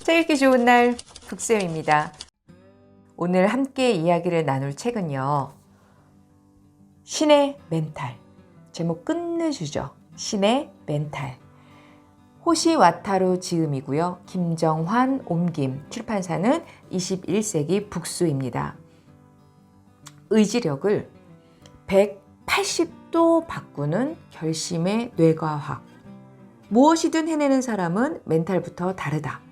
책 읽기 좋은 날 북쌤입니다. 오늘 함께 이야기를 나눌 책은요. 신의 멘탈. 제목 끝내주죠. 신의 멘탈. 호시와타루 지음이고요. 김정환 옮김. 출판사는 21세기 북수입니다. 의지력을 180도 바꾸는 결심의 뇌과학. 무엇이든 해내는 사람은 멘탈부터 다르다.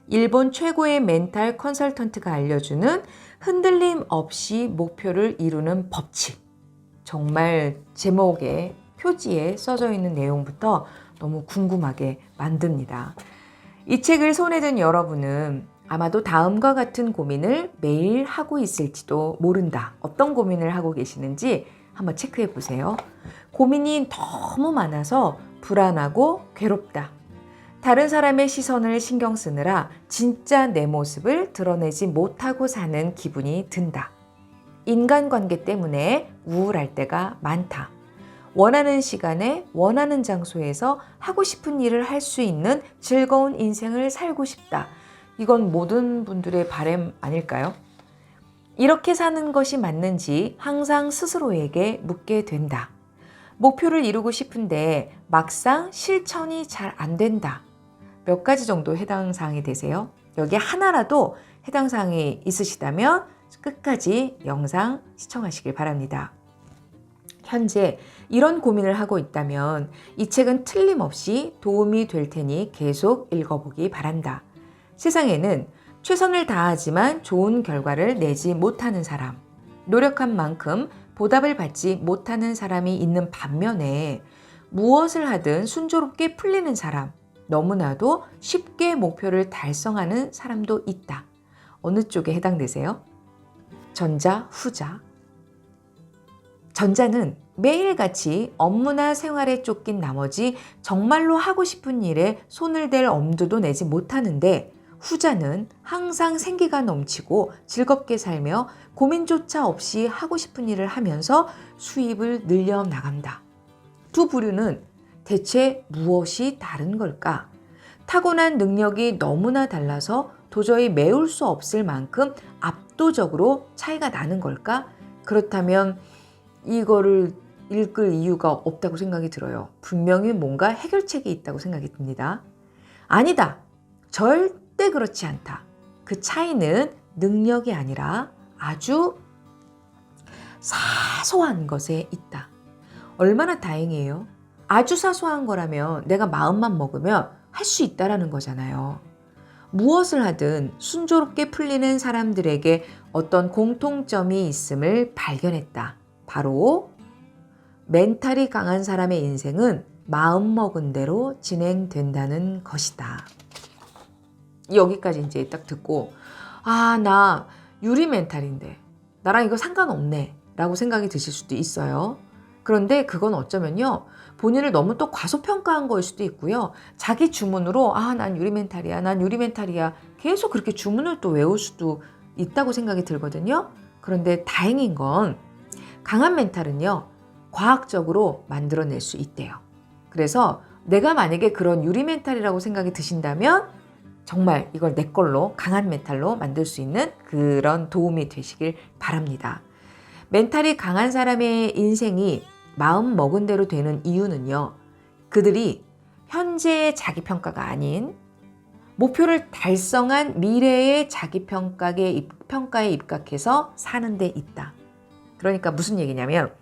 일본 최고의 멘탈 컨설턴트가 알려주는 흔들림 없이 목표를 이루는 법칙. 정말 제목에 표지에 써져 있는 내용부터 너무 궁금하게 만듭니다. 이 책을 손에 든 여러분은 아마도 다음과 같은 고민을 매일 하고 있을지도 모른다. 어떤 고민을 하고 계시는지 한번 체크해 보세요. 고민이 너무 많아서 불안하고 괴롭다. 다른 사람의 시선을 신경 쓰느라 진짜 내 모습을 드러내지 못하고 사는 기분이 든다. 인간관계 때문에 우울할 때가 많다. 원하는 시간에 원하는 장소에서 하고 싶은 일을 할 수 있는 즐거운 인생을 살고 싶다. 이건 모든 분들의 바람 아닐까요? 이렇게 사는 것이 맞는지 항상 스스로에게 묻게 된다. 목표를 이루고 싶은데 막상 실천이 잘 안 된다. 몇 가지 정도 해당 사항이 되세요? 여기 하나라도 해당 사항이 있으시다면 끝까지 영상 시청하시길 바랍니다. 현재 이런 고민을 하고 있다면 이 책은 틀림없이 도움이 될 테니 계속 읽어보기 바란다. 세상에는 최선을 다하지만 좋은 결과를 내지 못하는 사람, 노력한 만큼 보답을 받지 못하는 사람이 있는 반면에 무엇을 하든 순조롭게 풀리는 사람, 너무나도 쉽게 목표를 달성하는 사람도 있다. 어느 쪽에 해당되세요? 전자, 후자. 전자는 매일같이 업무나 생활에 쫓긴 나머지 정말로 하고 싶은 일에 손을 댈 엄두도 내지 못하는데 후자는 항상 생기가 넘치고 즐겁게 살며 고민조차 없이 하고 싶은 일을 하면서 수입을 늘려나간다. 두 부류는 대체 무엇이 다른 걸까? 타고난 능력이 너무나 달라서 도저히 메울 수 없을 만큼 압도적으로 차이가 나는 걸까? 그렇다면 이거를 읽을 이유가 없다고 생각이 들어요. 분명히 뭔가 해결책이 있다고 생각이 듭니다. 아니다. 절대 그렇지 않다. 그 차이는 능력이 아니라 아주 사소한 것에 있다. 얼마나 다행이에요. 아주 사소한 거라면 내가 마음만 먹으면 할 수 있다라는 거잖아요. 무엇을 하든 순조롭게 풀리는 사람들에게 어떤 공통점이 있음을 발견했다. 바로 멘탈이 강한 사람의 인생은 마음먹은 대로 진행된다는 것이다. 여기까지 이제 딱 듣고 나 유리 멘탈인데 나랑 이거 상관없네 라고 생각이 드실 수도 있어요. 그런데 그건 어쩌면요. 본인을 너무 또 과소평가한 거일 수도 있고요. 자기 주문으로 난 유리 멘탈이야. 난 유리 멘탈이야. 계속 그렇게 주문을 또 외울 수도 있다고 생각이 들거든요. 그런데 다행인 건 강한 멘탈은요. 과학적으로 만들어낼 수 있대요. 그래서 내가 만약에 그런 유리 멘탈이라고 생각이 드신다면 정말 이걸 내 걸로 강한 멘탈로 만들 수 있는 그런 도움이 되시길 바랍니다. 멘탈이 강한 사람의 인생이 마음 먹은 대로 되는 이유는요. 그들이 현재의 자기평가가 아닌 목표를 달성한 미래의 자기평가에 입각해서 사는 데 있다. 그러니까 무슨 얘기냐면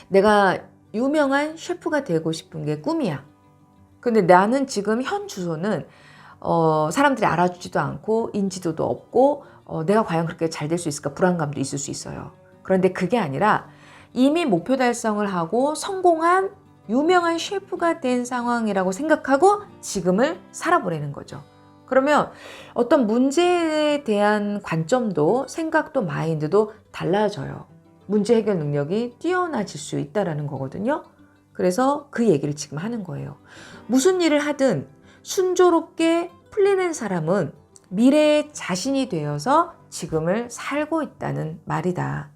내가 유명한 셰프가 되고 싶은 게 꿈이야. 근데 나는 지금 현 주소는 사람들이 알아주지도 않고 인지도도 없고 내가 과연 그렇게 잘 될 수 있을까 불안감도 있을 수 있어요. 그런데 그게 아니라 이미 목표 달성을 하고 성공한 유명한 셰프가 된 상황이라고 생각하고 지금을 살아보려는 거죠. 그러면 어떤 문제에 대한 관점도 생각도 마인드도 달라져요. 문제 해결 능력이 뛰어나질 수 있다는 거거든요. 그래서 그 얘기를 지금 하는 거예요. 무슨 일을 하든 순조롭게 풀리는 사람은 미래의 자신이 되어서 지금을 살고 있다는 말이다.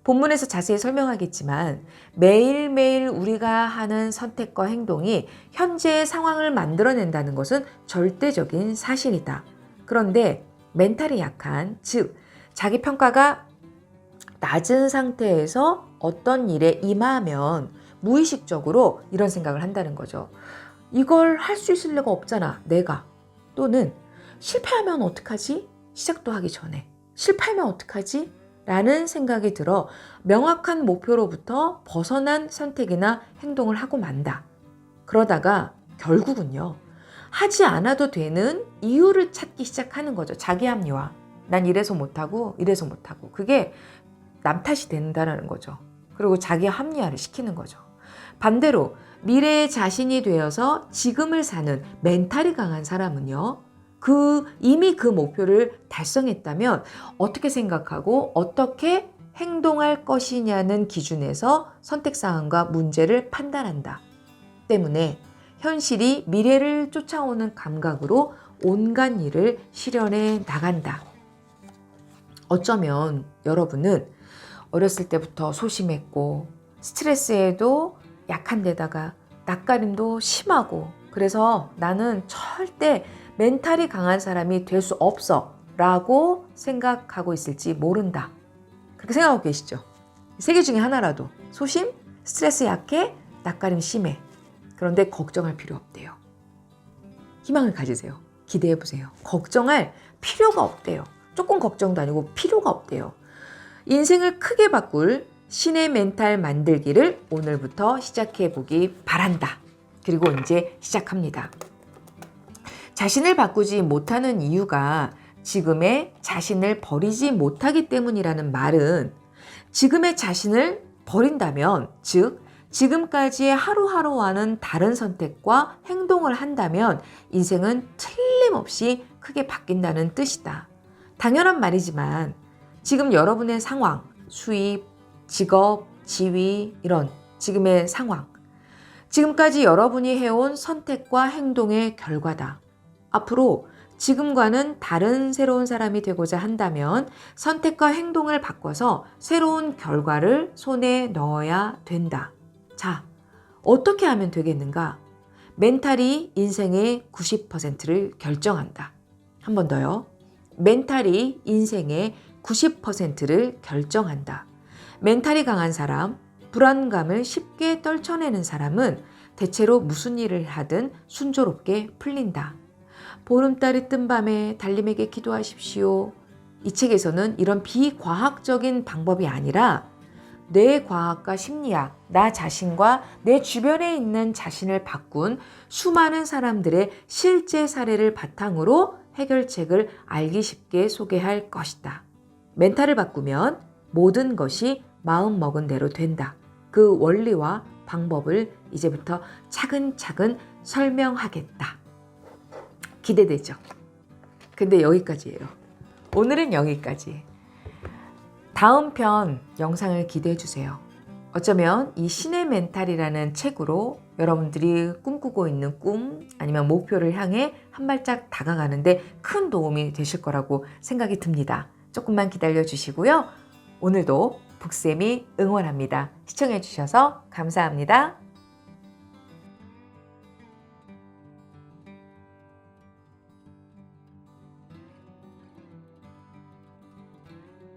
본문에서 자세히 설명하겠지만 매일매일 우리가 하는 선택과 행동이 현재의 상황을 만들어낸다는 것은 절대적인 사실이다. 그런데 멘탈이 약한, 즉 자기 평가가 낮은 상태에서 어떤 일에 임하면 무의식적으로 이런 생각을 한다는 거죠. 이걸 할 수 있을 리가 없잖아, 내가. 또는 실패하면 어떡하지? 시작도 하기 전에. 실패하면 어떡하지? 라는 생각이 들어 명확한 목표로부터 벗어난 선택이나 행동을 하고 만다. 그러다가 결국은요, 하지 않아도 되는 이유를 찾기 시작하는 거죠. 자기 합리화. 난 이래서 못하고 이래서 못하고. 그게 남 탓이 된다는 거죠. 그리고 자기 합리화를 시키는 거죠. 반대로 미래의 자신이 되어서 지금을 사는 멘탈이 강한 사람은요, 이미 그 목표를 달성했다면 어떻게 생각하고 어떻게 행동할 것이냐는 기준에서 선택사항과 문제를 판단한다. 때문에 현실이 미래를 쫓아오는 감각으로 온갖 일을 실현해 나간다. 어쩌면 여러분은 어렸을 때부터 소심했고 스트레스에도 약한 데다가 낯가림도 심하고, 그래서 나는 절대 멘탈이 강한 사람이 될 수 없어 라고 생각하고 있을지 모른다. 그렇게 생각하고 계시죠? 세 개 중에 하나라도 소심, 스트레스 약해, 낯가림 심해. 그런데 걱정할 필요 없대요. 희망을 가지세요. 기대해보세요. 걱정할 필요가 없대요. 조금 걱정도 아니고 필요가 없대요. 인생을 크게 바꿀 신의 멘탈 만들기를 오늘부터 시작해보기 바란다. 그리고 이제 시작합니다. 자신을 바꾸지 못하는 이유가 지금의 자신을 버리지 못하기 때문이라는 말은, 지금의 자신을 버린다면, 즉 지금까지의 하루하루와는 다른 선택과 행동을 한다면 인생은 틀림없이 크게 바뀐다는 뜻이다. 당연한 말이지만 지금 여러분의 상황, 수입, 직업, 지위, 이런 지금의 상황, 지금까지 여러분이 해온 선택과 행동의 결과다. 앞으로 지금과는 다른 새로운 사람이 되고자 한다면 선택과 행동을 바꿔서 새로운 결과를 손에 넣어야 된다. 자, 어떻게 하면 되겠는가? 멘탈이 인생의 90%를 결정한다. 한 번 더요. 멘탈이 인생의 90%를 결정한다. 멘탈이 강한 사람, 불안감을 쉽게 떨쳐내는 사람은 대체로 무슨 일을 하든 순조롭게 풀린다. 보름달이 뜬 밤에 달님에게 기도하십시오. 이 책에서는 이런 비과학적인 방법이 아니라 뇌과학과 심리학, 나 자신과 내 주변에 있는 자신을 바꾼 수많은 사람들의 실제 사례를 바탕으로 해결책을 알기 쉽게 소개할 것이다. 멘탈을 바꾸면 모든 것이 마음먹은 대로 된다. 그 원리와 방법을 이제부터 차근차근 설명하겠다. 기대되죠? 근데 여기까지예요. 오늘은 여기까지. 다음 편 영상을 기대해 주세요. 어쩌면 이 신의 멘탈이라는 책으로 여러분들이 꿈꾸고 있는 꿈 아니면 목표를 향해 한 발짝 다가가는데 큰 도움이 되실 거라고 생각이 듭니다. 조금만 기다려 주시고요. 오늘도 북쌤이 응원합니다. 시청해 주셔서 감사합니다.